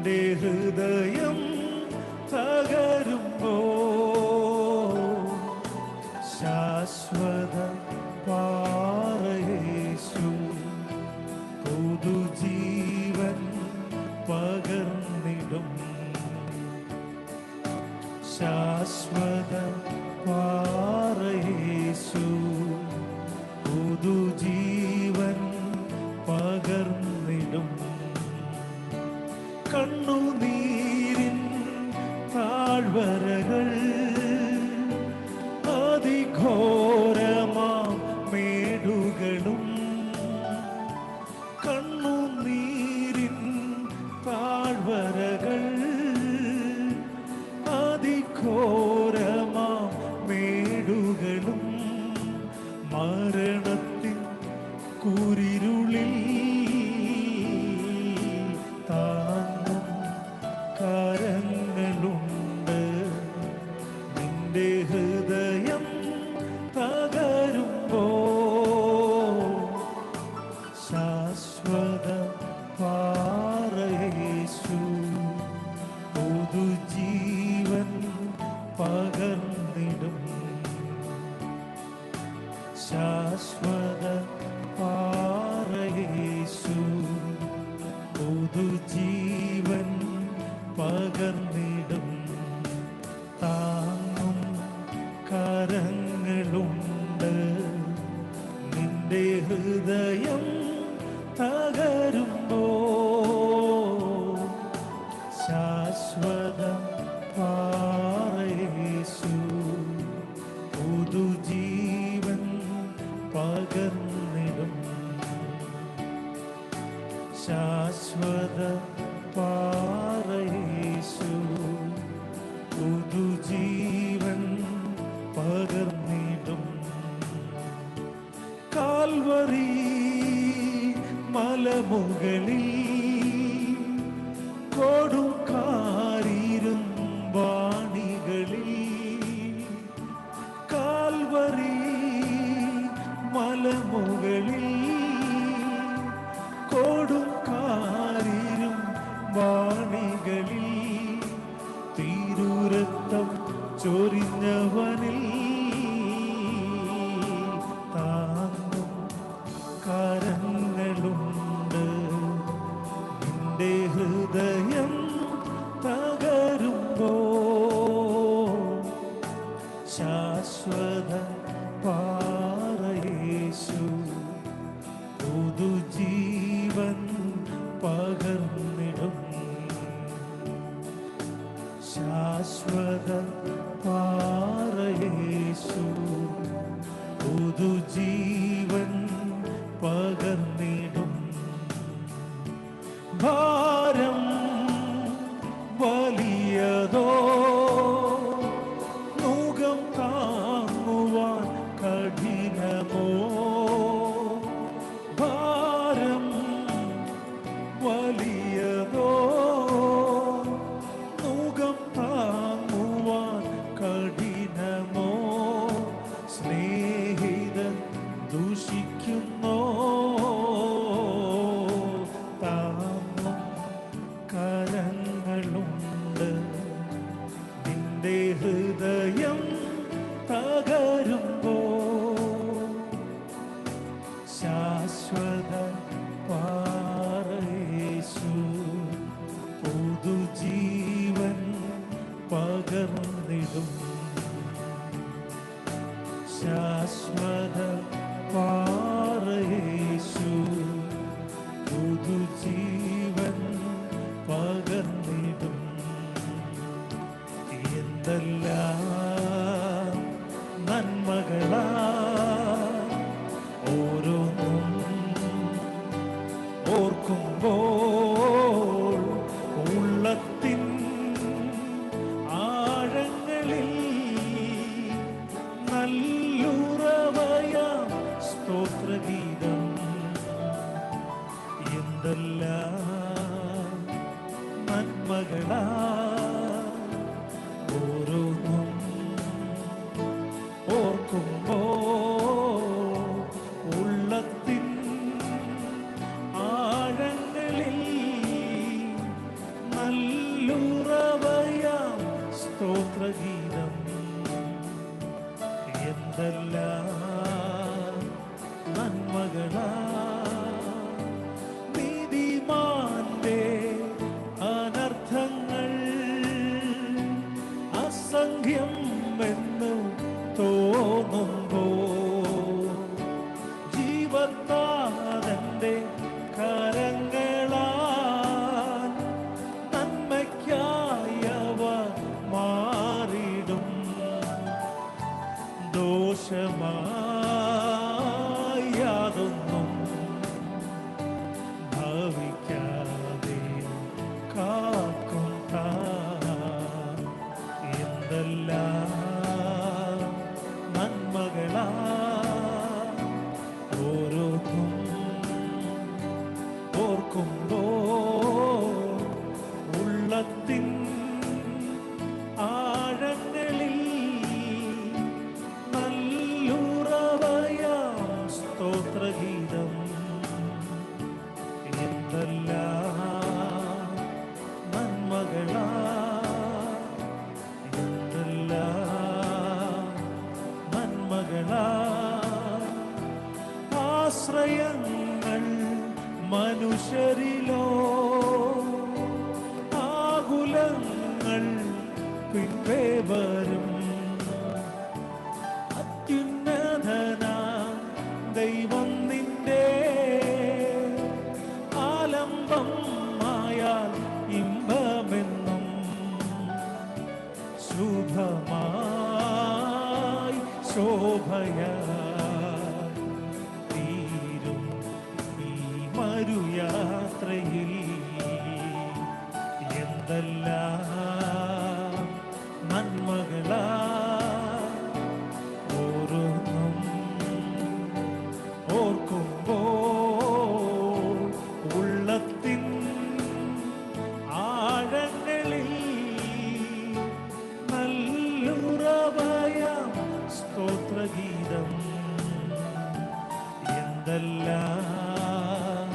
നിന്റെ ഹൃദയം തകരുമ്പോ ശാശ്വത പാറയേശു പുതുജീവൻ പകർന്നിടും. ശാശ്വത പാറയേശു പുതുജീവൻ പകർന്നിടും. കണ്ണുനീരിൻ താഴ്വരകൾ അതിഘോരമാം മേടുകളും കണ്ണുനീരിൻ താഴ്വരകൾ അതിഘോരമാം മേടുകളും മരണത്തിൻ കൂരിരുളിൽ താങ്ങും കരങ്ങളുണ്ട്. നിന്റെ ഹൃദയം തകരുമ്പോ ശാശ്വത പാറയേശു പുതുജീവൻ പകർന്നിടും. ശാശ്വത പാറയേശു പുതുജീവൻ പകർന്നിടും. താങ്ങും കരങ്ങളുണ്ട്. നിന്റെ ഹൃദയം തകരുമ്പോ ശാശ്വത പാറയേശു പുതുജീവൻ പകർന്നിടും. ശാശ്വത പാറയേശു പുതുജീവൻ പകർന്നിടും. കാൽവറി മലമുകളിൽ കൊടുങ്കാരിരുമ്പാണികളിൽ കാൽവറി മലമുകളിൽ കൊടുങ്കാരിരുമ്പാണികളിൽ തിരുരക്തം ചൊരിഞ്ഞവനിൽ താങ്ങും കരങ്ങളുണ്ട്. നിന്റെ ഹൃദയം തകരുമ്പോ ശാശ്വത പാറയേശു പുതുജീവൻ പകർന്നിടും. ശാശ്വത പാറയേശു പുതുജീവൻ പകർന്നിടും. ഭാരം വലിയതോ മുഖം താങ്ങുവാൻ കഠിനമോ ഭാരം വലിയതോ മുഖം താങ്ങുവാൻ കഠിനമോ സ്നേഹിതൻ ദൂഷിക്കുന്നോ താങ്ങും കരങ്ങളുണ്ട്. നിന്റെ ഹൃദയം തകരുമ്പോ ശാശ്വത പാറയേശു പുതുജീവൻ പകർന്നിടും. ശാശ്വത പാറയേശു പുതുജീവൻ പകർന്നിടും. എന്തെല്ലാം നന്മകളാ ഓരോന്നും ഓർക്കുമ്പോൾ ഉള്ളത്തിൻ ആഴങ്ങളിൽ നല്ലുറവയാം സ്തോത്രഗീതം. എന്തെല്ലാം നന്മകളാ ഓരോന്നും ഓർക്കുമ്പോ ഉള്ളത്തിൻ ആഴങ്ങളിൽ നല്ല സ്തോത്രഗീതം. എന്തെല്ലാം നന്മകളാ നീതിമാന്റെ അനർത്ഥങ്ങൾ അസംഖ്യം എന്നു തോന്നുമ്പോ ജീവത്താതന്റെ കരങ്ങളാൽ നന്മയ്ക്കായവ മാറിടും. ദോഷമായി യാതൊന്നും ഭവിക്കാതെ കാക്കും താൻ. എന്തെല്ലാം നന്മകളാ ഓരോന്നും ഓർക്കുമ്പോ ഉള്ളത്തിൻ ആഴങ്ങളിൽ നല്ലുറവയാം സ്തോത്രഗീതം. എന്തെല്ലാം നന്മകളാ എന്തെല്ലാം നന്മകളാ. ആശ്രയങ്ങൾ മനുഷ്യരിലോ ആകുലങ്ങൾ പിൻപേ വരും. അത്യുന്നതന ദൈവം നിന്റെ ആലംബം ആയാൽ ഇമ്പമെന്നും ശുഭമായി ശോഭയായി തീരും ഈ മരുയാത്രയിൽ. എന്തെല്ലാം നന്മകളാ ഓരോന്നും ഓർക്കുമ്പോൾ ഉള്ളത്തിൻ ആഴങ്ങളിൽ നല്ലുറവയാം സ്തോത്രഗീതം. എന്തെല്ലാം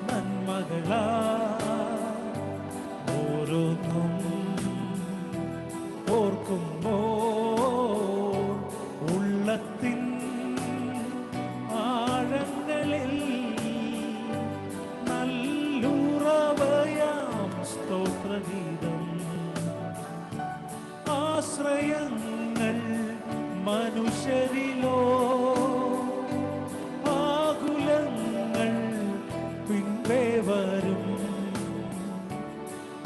നന്മകളാ ഓരോന്നും ഓർക്കുമ്പോൾ ഉള്ളത്തിൻ ആഴങ്ങളിൽ നല്ലുറവയാം സ്തോത്രഗീതം. ആശ്രയങ്ങൾ മനുഷ്യരിലോ ആകുലങ്ങൾ പിൻപേ വരും.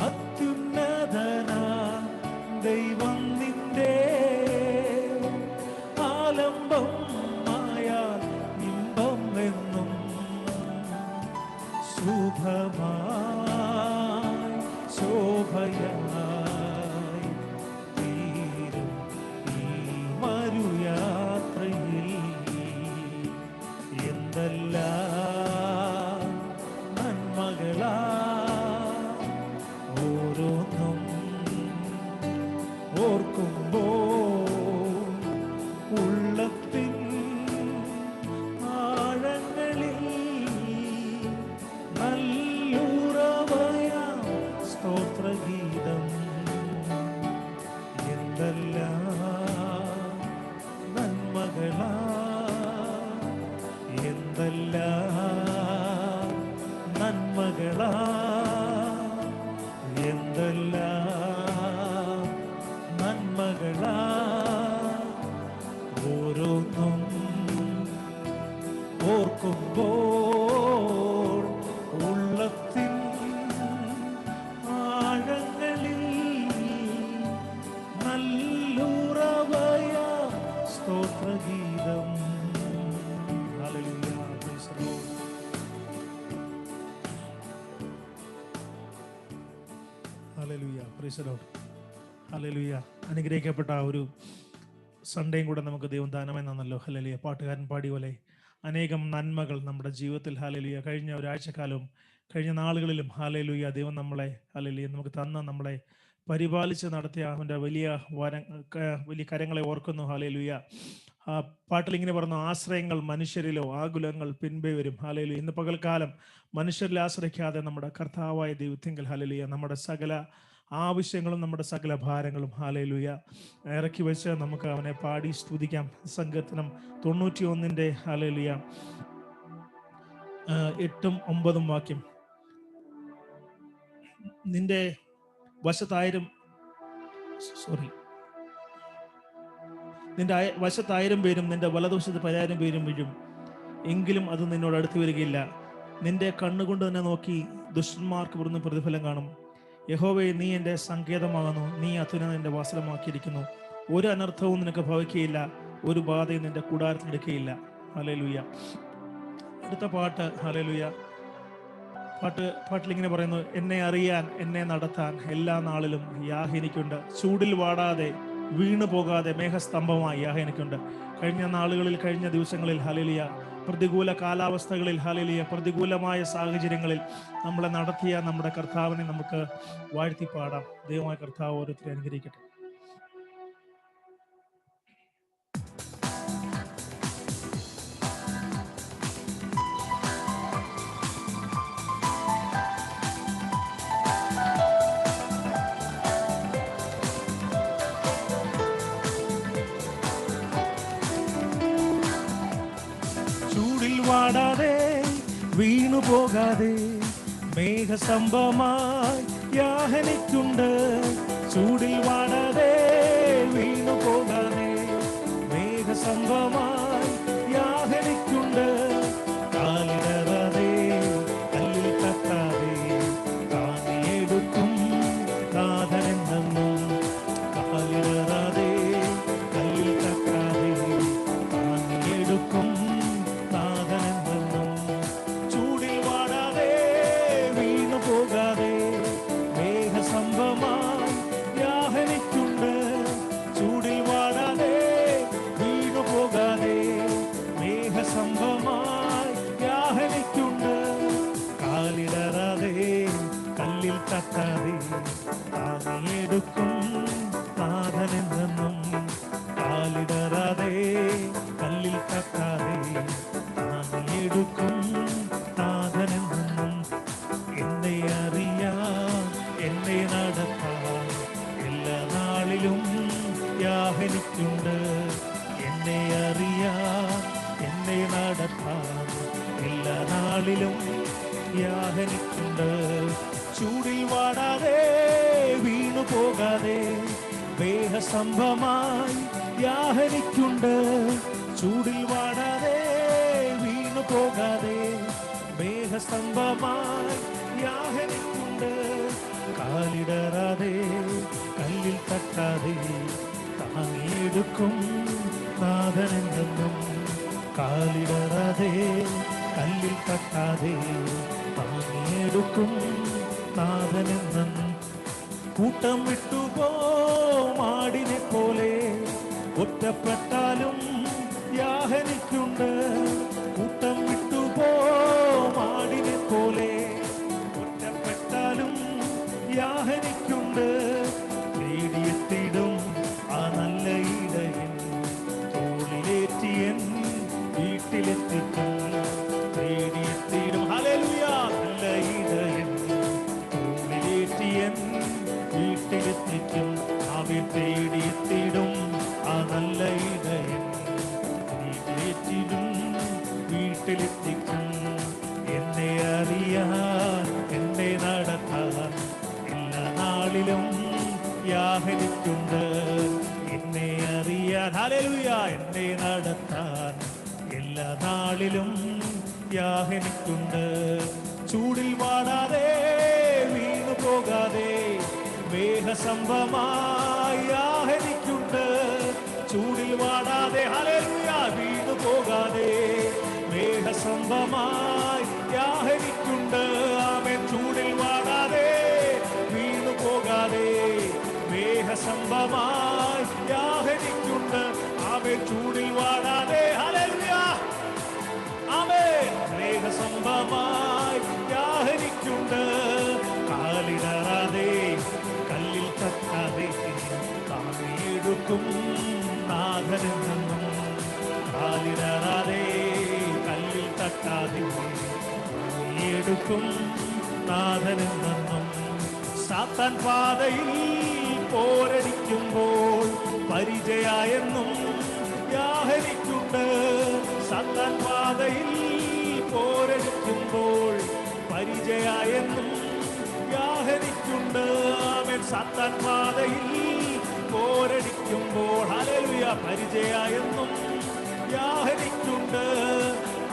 അത്യുന്നതന ദൈവം നിന്റെ ആലംബം ആയാൽ ഇമ്പം എന്നും ശുഭമായി ശോഭയായി തീരും ഈ മരുയാത്രയിൽ. എന്തെല്ലാം നന്മകളാ ഓരോന്നും ഓർക്കുമ്പോൾ ഉള്ളത്തിൻ ആഴങ്ങളിൽ നല്ലുറവയാം സ്തോത്രഗീതം. എന്തെല്ലാം നന്മകളാ എന്തെല്ലാം നന്മകളാ എന്തെല്ലാം നന്മകളാ ഓരോന്നും ഓർക്കുമ്പോൾ ഉള്ളത്തിൻ ആഴങ്ങളിൽ നല്ലുറവയാം സ്തോത്രഗീതം. Hallelujah. Praise the Lord. Hallelujah. Praise the Lord. Hallelujah. അനുഗ്രഹിക്കപ്പെട്ട ഒരു സൺഡേയും കൂടെ നമുക്ക് ദൈവം ദാനമായി തന്നല്ലോ. ഹല്ലേലൂയ. പാട്ടുകാരൻ പാടിയ പോലെ അനേകം നന്മകൾ നമ്മുടെ ജീവിതത്തിൽ ഹല്ലേലൂയ കഴിഞ്ഞ ഒരാഴ്ചക്കാലവും കഴിഞ്ഞ നാളുകളിലും ഹല്ലേലൂയ ദൈവം നമ്മളെ ഹല്ലേലൂയ നമുക്ക് തന്ന നമ്മളെ പരിപാലിച്ച് നടത്തിയ അവൻ്റെ വലിയ വലിയ കരങ്ങളെ ഓർക്കുന്നു. ഹല്ലേലൂയ. ആ പാട്ടിൽ ഇങ്ങനെ പറഞ്ഞു, ആശ്രയങ്ങൾ മനുഷ്യരിലോ ആകുലങ്ങൾ പിൻപേ വരും. ഹല്ലേലൂയ. ഇന്ന് പകൽക്കാലം മനുഷ്യരിൽ ആശ്രയിക്കാതെ നമ്മുടെ കർത്താവായ ദൈവത്തിങ്കൽ ഹല്ലേലൂയ നമ്മുടെ സകല ആവശ്യങ്ങളും നമ്മുടെ സകല ഭാരങ്ങളും ഹല്ലേലൂയ ഇറക്കി വെച്ച് നമുക്ക് അവനെ പാടി സ്തുതിക്കാം. സങ്കീർത്തനം 91 ഹല്ലേലൂയ 8ഉം 9ഉം വാക്യം. നിന്റെ വശത്തായിരം നിന്റെ വശത്ത് 1000 പേരും നിന്റെ വലതുവശത്ത് 10,000 പേരും വീഴും, എങ്കിലും അത് നിന്നോട് അടുത്ത് വരികയില്ല. നിന്റെ കണ്ണുകൊണ്ട് തന്നെ നോക്കി ദുഷ്ടന്മാർക്ക് പുറന്ന് പ്രതിഫലം കാണും. യഹോവേ, നീ എൻ്റെ സങ്കേതമാകുന്നു, നീ അത്യുന്നതൻ എൻ്റെ വാസമാക്കിയിരിക്കുന്നു. ഒരു അനർത്ഥവും നിനക്ക് ഭവിക്കുകയില്ല, ഒരു ബാധയും നിന്റെ കൂടാരത്തിൽ എടുക്കുകയില്ല. ഹല്ലേലൂയ. അടുത്ത പാട്ട് ഹല്ലേലൂയ. പാട്ടിൽ ഇങ്ങനെ പറയുന്നു, എന്നെ അറിയാൻ എന്നെ നടത്താൻ എല്ലാ നാളിലും യാഹ് എനിക്കുണ്ട്. ചൂടിൽ വാടാതെ വീണു പോകാതെ മേഘസ്തംഭമായി യാഹ് എനിക്കുണ്ട്. കഴിഞ്ഞ നാളുകളിൽ, കഴിഞ്ഞ ദിവസങ്ങളിൽ ഹല്ലേലൂയ, പ്രതികൂല കാലാവസ്ഥകളിൽ ഹല്ലേലൂയ, പ്രതികൂലമായ സാഹചര്യങ്ങളിൽ നമ്മളെ നടത്തിയ നമ്മുടെ കർത്താവിനെ നമുക്ക് വാഴ്ത്തി പാടാം. ദൈവമായ കർത്താവ് ഓരോരുത്തരെ അനുഗ്രഹിക്കട്ടെ. വാടാതെ വീണു പോകാതെ മേഘസ്തംഭമായി യാഹ് എനിക്കുണ്ട്. ചൂടിൽ വാടാതെ വീണു പോകാതെ മേഘസ്തംഭമായി യാഹ് എനിക്കുണ്ട്. കാലിടറാതെ കല്ലിൽ തട്ടാതെ താങ്ങിയെടുക്കും നാഥനെന്നും. കാലിടറാതെ കല്ലിൽ തട്ടാതെ താങ്ങിയെടുക്കും പോകാതെ മേഘസ്തംഭമായി യാഹ് എനിക്കുണ്ട്. ചൂടിൽ വാടാതെ വീണു പോകാതെ മേഘസ്തംഭമായി യാഹ് എനിക്കുണ്ട്. കാലിടറാതെ കല്ലിൽ തട്ടാതെ താങ്ങിയെടുക്കും നാഥനെന്നും. കാലിടറാതെ കല്ലിൽ തട്ടാതെ താങ്ങിയെടുക്കും നാഥനെന്നും. എന്നെ അറിയാൻ എന്നെ നടത്താൻ എല്ലാ നാളിലും യാഹ് എനിക്കുണ്ട്. എന്നെ അറിയാൻ എന്നെ നടത്താൻ എല്ലാ നാളിലും യാഹ് എനിക്കുണ്ട്. ചൂടിൽ വാടാതെ വീണു പോകാതെ മേഘസ്തംഭമായി യാഹ് എനിക്കുണ്ട്. ചൂടിൽ വാടാതെ വീണു പോകാതെ മേഘസ്തംഭമായി യാഹ് എനിക്കുണ്ട്. കാലിടറാതെ കല്ലിൽ തട്ടാതെ താങ്ങിയെടുക്കും നാഥനെന്നും. കാലിടറാതെ കല്ലിൽ തട്ടാതെ താങ്ങിയെടുക്കും നാഥനെന്നും. കൂട്ടം വിട്ടുപോ മാടിനെ പോലെ ഒറ്റപ്പെട്ടാലും യാഹ് എനിക്കുണ്ട്. കൂട്ടം വിട്ടുപോ മാടിനെ പോലെ ഒറ്റപ്പെട്ടാലും യാഹ് എനിക്കുണ്ട്. തേടിയെത്തിടും ആ നല്ല ഇടയൻ തോളിലേറ്റിയൻ വീട്ടിലെത്തിക്കും. തേടിയെത്തിടും ഹല്ലേലൂയ നല്ല ഇടയൻ തോളിലേറ്റിയൻ വീട്ടിലെത്തിക്കും. അവൻ തേടിയെത്തിടും ആ നല്ല ഇടയൻ വീട്ടിലെത്തിടും വീട്ടിലെത്തിക്കും. എന്നെ അറിയാൻ എന്നെ നടത്താൻ എല്ലാ നാളിലും യാഹ് എനിക്കുണ്ട്. എന്നെ അറിയാൻ ഹല്ലേലൂയ എന്നെ നടത്താൻ എല്ലാ നാളിലും യാഹ് എനിക്കുണ്ട്. ചൂടിൽ വാടാതെ വീണു പോകാതെ മേഘസ്തംഭമായി യാഹ് എനിക്കുണ്ട്. ചൂടിൽ വാടാതെ ഹല്ലേലൂയ വീണു പോകാതെ മേഘസ്തംഭമായി യാഹ് എനിക്കുണ്ട്. ആമേൻ. ചൂടിൽ വാടാതെ വീണു പോകാതെ മേഘസ്തംഭമായി യാഹ് എനിക്കുണ്ട്. ആമേൻ. ചൂടിൽ വാടാതെ ഹല്ലേലൂയ ആമേൻ മേഘസ്തംഭമായി യാഹ് എനിക്കുണ്ട്. കാലിടറാതെ കല്ലിൽ തട്ടാതെ താങ്ങിയെടുക്കും നാഥനെന്നും. കാലിടറാതെ കല്ലിൽ തട്ടാതെ താങ്ങിയെടുക്കും നാഥനെന്നും. സാത്താൻ പാതയിൽ പോരടിക്കുമ്പോൾ പരിചയായെന്നും യാഹരിക്കുണ്ട്. സാത്താൻ പാതയിൽ പോരടിക്കുമ്പോൾ പരിചയായെന്നും യാഹരിക്കുണ്ട്. ആമേൻ. സാത്താൻ പാതയിൽ പോരടിക്കുമ്പോൾ ഹല്ലേലൂയ പരിചയായെന്നും യാഹരിക്കുണ്ട്.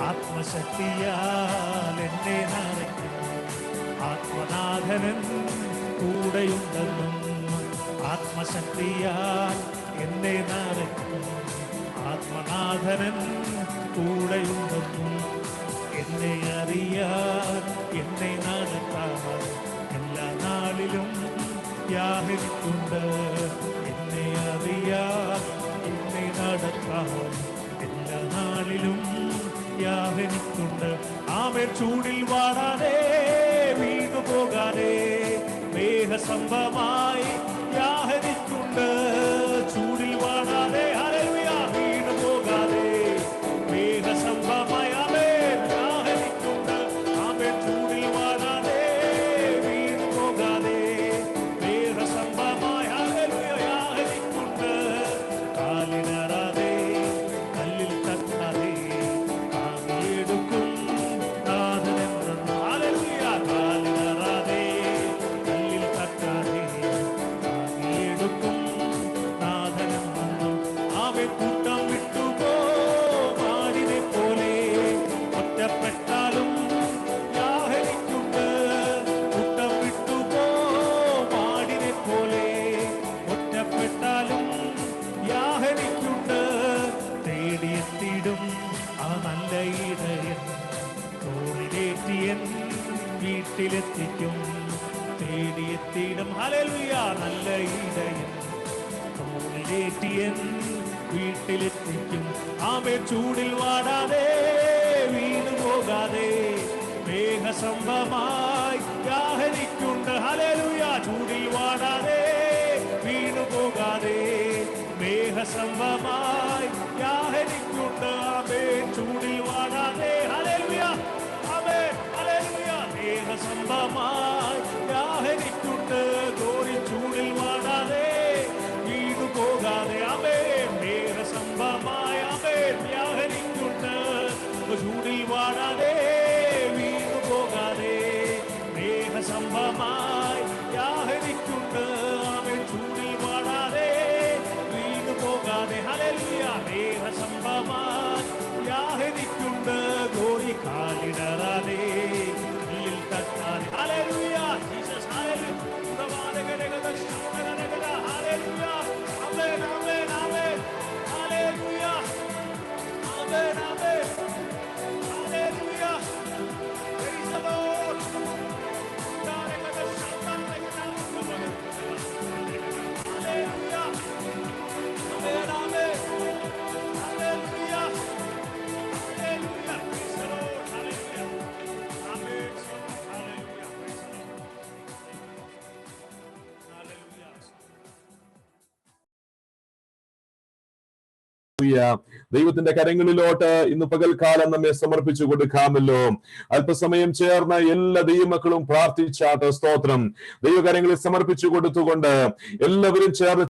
ആത്മശക്തിയാൽ എന്നെ നിറയ്ക്കും ആത്മനാഥനൻ കൂടെയുണ്ടെന്നും. ആത്മശക്തിയാൽ എന്നെ നിറയ്ക്കും ആത്മനാഥനൻ കൂടെയുണ്ടെന്നും. എന്നെ അറിയാൻ എന്നെ നടത്താൻ എല്ലാ നാളിലും യാഹരിക്കുണ്ട്. എന്നെ അറിയാൻ എന്നെ നടത്താൻ എല്ലാ നാളിലും യാഹരിക്കുണ്ട്. ആമേൻ. ചൂടിൽ വാടാതെ വീണു പോകാതെ മേഘസംഭമായി യാഹരിക്കുണ്ട്. ചൂടിൽ വാടാതെ ഹല്ലേലൂയ വീണു പോകാതെ മേഘസംഭമായി ആമേൻ യാഹരിക്കുണ്ട്. ആമേൻ. ചൂടിൽ വാടാതെ വീണു പോകാതെ മേഘസംഭമായി ഹല്ലേലൂയ യാഹരിക്കുണ്ട്. കാലിടറാതെ കല്ലിൽ തട്ടാതെ താങ്ങിയെടുക്കും നാഥനെന്ന്. ഹല്ലേലൂയ. കാലിടറാതെ കല്ലിൽ തട്ടാതെ താങ്ങിയെടുക്കും നാഥനെന്ന്. ആമേൻ. കൂട്ടം വിട്ടുപോ മാടിനെ പോലെ ഒറ്റപ്പെട്ടാലും യാഹരിക്കുണ്ട്. കൂട്ടം വിട്ടുപോ മാടിനെ പോലെ ഒറ്റപ്പെട്ടാലും യാഹരിക്കുണ്ട്. തേടിയെത്തിടും ആ നല്ല ഇടയൻ തോളിലേറ്റിയൻ വീട്ടിലെത്തിക്കും. തേടിയെത്തിടും ഹല്ലേലൂയ നല്ല ഇടയൻ തോളിലേറ്റിയൻ വീട്ടിലെത്തിക്കും. ആമേൻ. ചൂടിൽ വാടാതെ വീണു പോകാതെ മേഘസംഭമായി യാഹരിക്കുണ്ട്. ഹല്ലേലൂയ. ചൂടിൽ വാടാതെ വീണു പോകാതെ മേഘസംഭമായി യാഹരിക്കുണ്ട്. ആമേൻ. ചൂടിൽ വാടാതെ ഹല്ലേലൂയ. ആമേൻ. ഹല്ലേലൂയ. മേഘസംഭമായി യാഹരിക്കുണ്ട്. ഗോരി. ചൂടിൽ വാടാതെ വീണു പോകാതെ ആമേൻ മേഘസംഭമായി ആമേൻ യാഹരിക്കുണ്ട്. ചൂടിൽ വാടാതെ വീണു പോകാതെ മേഘസംഭമായി യാഹരിക്കുണ്ട്. ആമേൻ. ചൂടിൽ വാടാതെ വീണു പോകാതെ ഹല്ലേലൂയ മേഘസംഭമായി യാഹരിക്കുണ്ട്. ഗോരി. കാലിടറാതെ കല്ലിൽ തട്ടാതെ hallelujah Jesus hallelujah. Hallelujah. Amen. Amen. Amen. Hallelujah. Amen. Amen. Hallelujah. Praise the Lord. Hallelujah. Amen. Amen. Hallelujah. Hallelujah. Praise the Lord. Hallelujah. Amen. Hallelujah. Praise the Lord. Hallelujah. ദൈവത്തിന്റെ കരങ്ങളിലോട്ട് ഇന്ന് പകൽക്കാലം നമ്മെ സമർപ്പിച്ചു കൊടുക്കാമല്ലോ. അല്പസമയം ചേർന്ന് എല്ലാ ദൈവമക്കളും പ്രാർത്ഥിച്ചാട്ട് സ്തോത്രം ദൈവകരങ്ങളിൽ സമർപ്പിച്ചു കൊടുത്തുകൊണ്ട് എല്ലാവരും ചേർന്ന്